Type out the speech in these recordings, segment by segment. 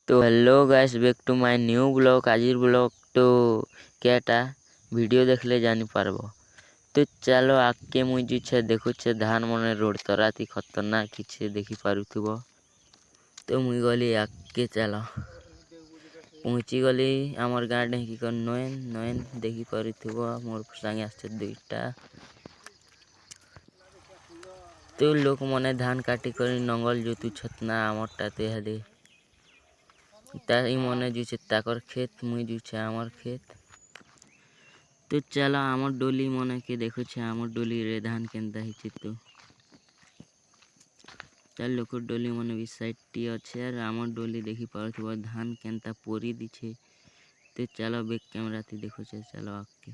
तो hello guys, back to my new blog. आज blog तो क्या वीडियो देखले जानी पारबो। तो चलो आके मुझे छे देखु छे धान मने रोड तराती खतरनाक किछे देखी पारुथबो। तो मुई गली आके चलो पहुँची गली आमर गाँ ढेकी कर नयन नयन देखी पारुथबो। मोर संगे आछे दुईटा। तो लोक मने धान काटी कर नंगल जोतु छतना आमरटा ते हदे ताई मने जुछे ताकर खेत मुई जुछे आमर खेत। तो चलो आमर डोली मने के देखो छे आमर डोली रे धान केनता हिचे। तो चल लोक डोली मने भी साइड टी अच्छे और आमर डोली देखी पारुथबो धान केनता पोरी दिछे। तो चलो बैक कैमरा थी देखो छे। चलो आके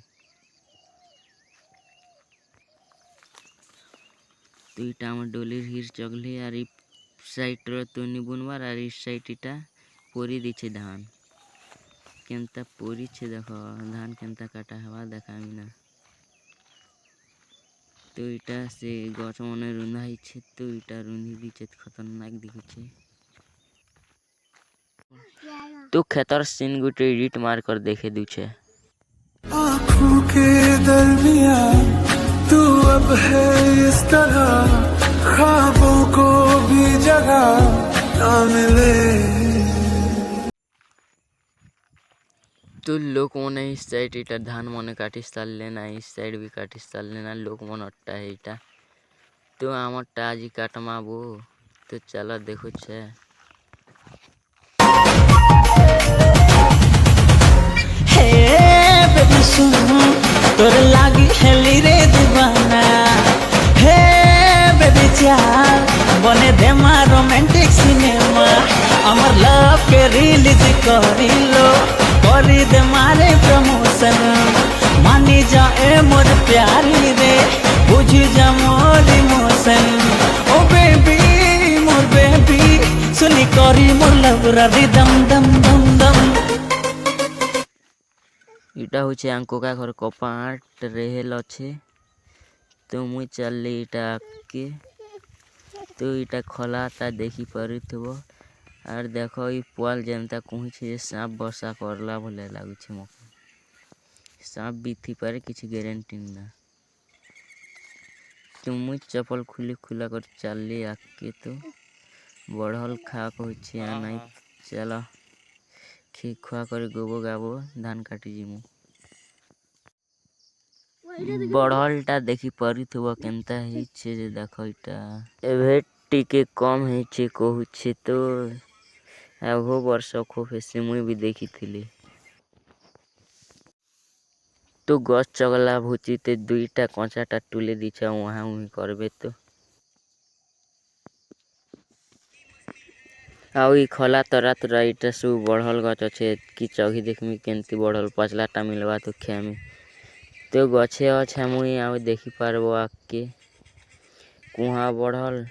तो इटा आमर डोली हिर चगले और इ साइड रो तो निबुनवार और इस साइड इटा पोरी दिछे धान केनता पोरी छे। देखो धान केनता काटा हवा देखामी ना। तो इटा से गछ मने रुंधा हिचे। तो इटा रुंधी दिछे खतरनाक दिखुछे। तो खेतर सीन गुटे एडिट मार कर देखे दूछे। आँखों के दरमिया तू अब है इस तरह, ख्वाबों को भी जगह ना मिले। तो लोक मने इस साइड इटा धान मने काटिस ताल लेना, इस साइड भी काटिस ताल लेना। लोक मन अट्टा है इटा। तो आमरटा आजी काटमाबो। तो चलो देखो छे। हे बेबी सुन तोर लागी हेली रे दीवाना। हे बेबी चाल बने देमा रोमांटिक सिनेमा। अमर लव के रिलीज करिलो करी दे मारे प्रमोशन। मानी जा ए मोर प्यारी रे बुझ जा मोर इमोशन। ओ बेबी मोर बेबी सुनी करी मोर लव री दम दम दम दम। इटा होचे आंको का घर कपाट रेहेल अच्छे। तो मुई चलली इटा आके। तो इटा खलाता देखी पारुथबो। और देखो ई पुआल जनता कहुछे सांप बसा करला भले लागुछे मके। सांप भी थी पारे किछि गारंटी ना। तो मुई चप्पल खुली खुला कर चलली आके। तो बढ़ल खा कहछे या नहीं। चलो खी खुआ कर गोबो गाबो धान काटी जिमु। बढ़लटा देखी पारुथबो केनता हिचे जे देखो इटा एभे टिके कम हिचे कहूछे। तो आगो वर्ष खूब हेसी मुई भी देखी थिली। तो गछ चगला भुचिते दुईटा कचाटा टुले दिछा वहाँ उही करबे। तो आउ ई खला तरा तरा इटा सब बढ़ल गछ अच्छे कि चघी देखमी केनती बढ़ल पचलाटा मिलवा तो खेमी। तो गछे अच्छा मुई आउ देखी पारबो आके कुहा बढ़ल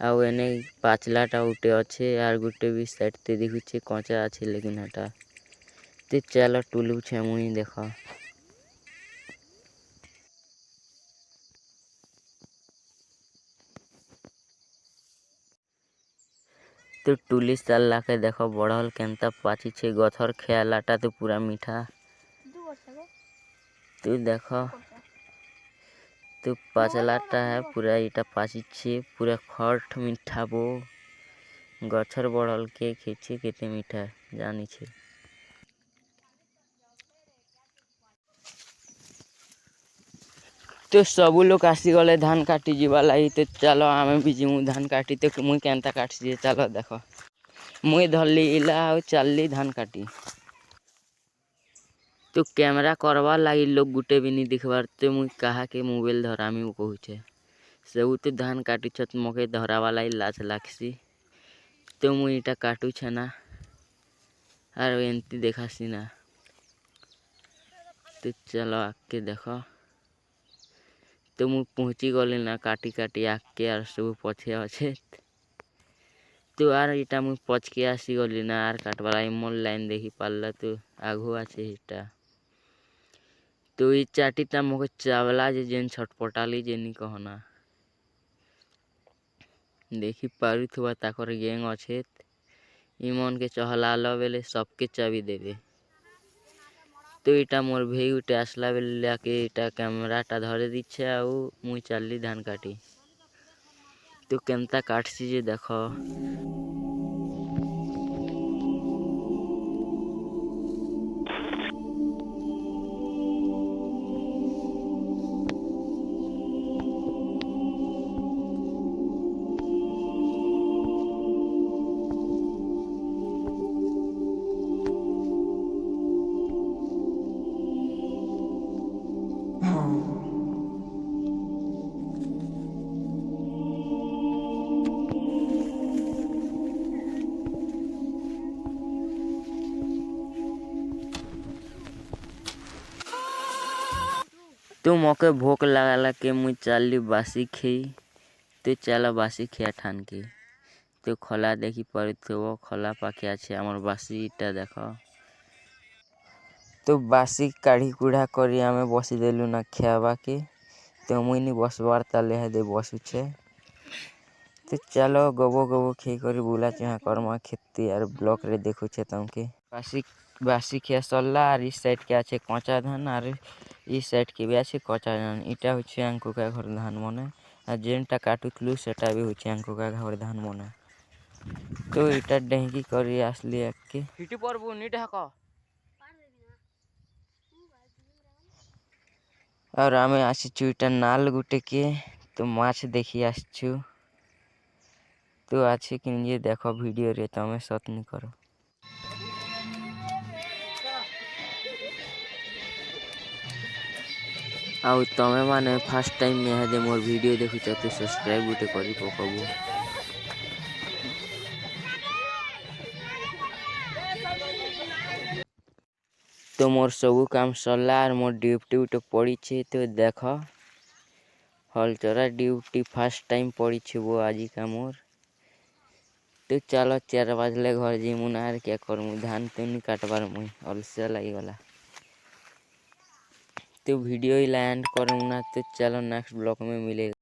आउ एने पाचलाटा उठे अच्छे और गुटे भी साइड ते देखुछे कचा अच्छे लेकिन हटा। तो चलो टुलू छे मुई देखो। तो टुली साल के देखो बढ़ल केनता पाची छे गथर खेलाटा तो पूरा मीठा। तो देखो तो पाचलाटा है पूरा इटा पाची छे पूरा खट मीठा बो गछर बढ़ल के खेचे केते मीठा जानी छे। तो सबू लोग आसी गले धान काटी जीवा लाई। तो चलो आमे भी जीमु धान काटी। तो मुई केनता काटसी चलो देखो मुई धरली इला आउ चलली धान काटी। तो कैमरा करवा लगी लोग गुटे भी नहीं दिखबार। तो मुई कहा के मोबाइल धरामी कहूछे सब तो धान काटी छत मके धरावा लाई लाज लागसी। तो मुई इटा काटू छे ना और एंती देखासी ना। तो चलो आके देखो। तो मुई पहुँची गली ना काटी काटी आके और सब पछे अच्छे। तो आर इटा मुई पच के आसी गली ना आर काटवाला इमल लाइन देखी पारला। तो आगो आछे इटा। तो ई चाटीटा मोके चावला जे जेन छटपटाली जेनी कहना देखी पारुथबा ताकर गैंग अच्छे। इमन के चहलाल बेले सबके चाबी देवे। तो इटा मोर भाई उठे आसला बेले के इटा कैमराटा धरे दीछे आउ मुई चलली धान काटी। तो केमता काटसी जे देख। तो मौके भूख लगाला के मुई चलली बासी खेई। तो चला बासी खिया ठान के। तो खला देखी पड़ो खला पाखे अच्छे आमर बासीटा देख। तो बासी काढ़ी कुढ़ा करी आमे बसी देलु ना खावा के। तो मुई बसबार ताले दे बसुछे। तो चलो गबो गबो खे करी बुला चुहा करमा खेती यार ब्लॉक रे देखुछे तमके। बासी खिया सरला और इस साइड के आछे कच्चा धान और इस साइड के भी आछे कच्चा धान। इटा होछे आंको का घर धान मने और जेनटा काटुतलु सेटा भी होछे आंको का घर धान मने। तो इटा डेंगी करी आसली आके हिटी परबो नी ढाका और आमे आसीछु इटा नाल गुटे के। तो माछ देखी आसछु। तो अच्छे कि निजे देखो वीडियो रे तमे सत नी करो। आउ तमे माने फर्स्ट टाइम में मोर वीडियो देखुछ तो सब्सक्राइब गुटे करी पकबो। तो मोर सबू काम सरला और मोर ड्यूटी उटे पड़ी छे। तो देख हल चरा ड्यूटी फर्स्ट टाइम पड़ी छे वो आज का मोर। तो चलो 4 बजले घर जीमु ना और क्या करमु धान तो नहीं काटबार मुई अलसिया लगी गला। तो वीडियो ही एंड करमु ना। तो चलो नेक्स्ट ब्लॉग में मिलेगा।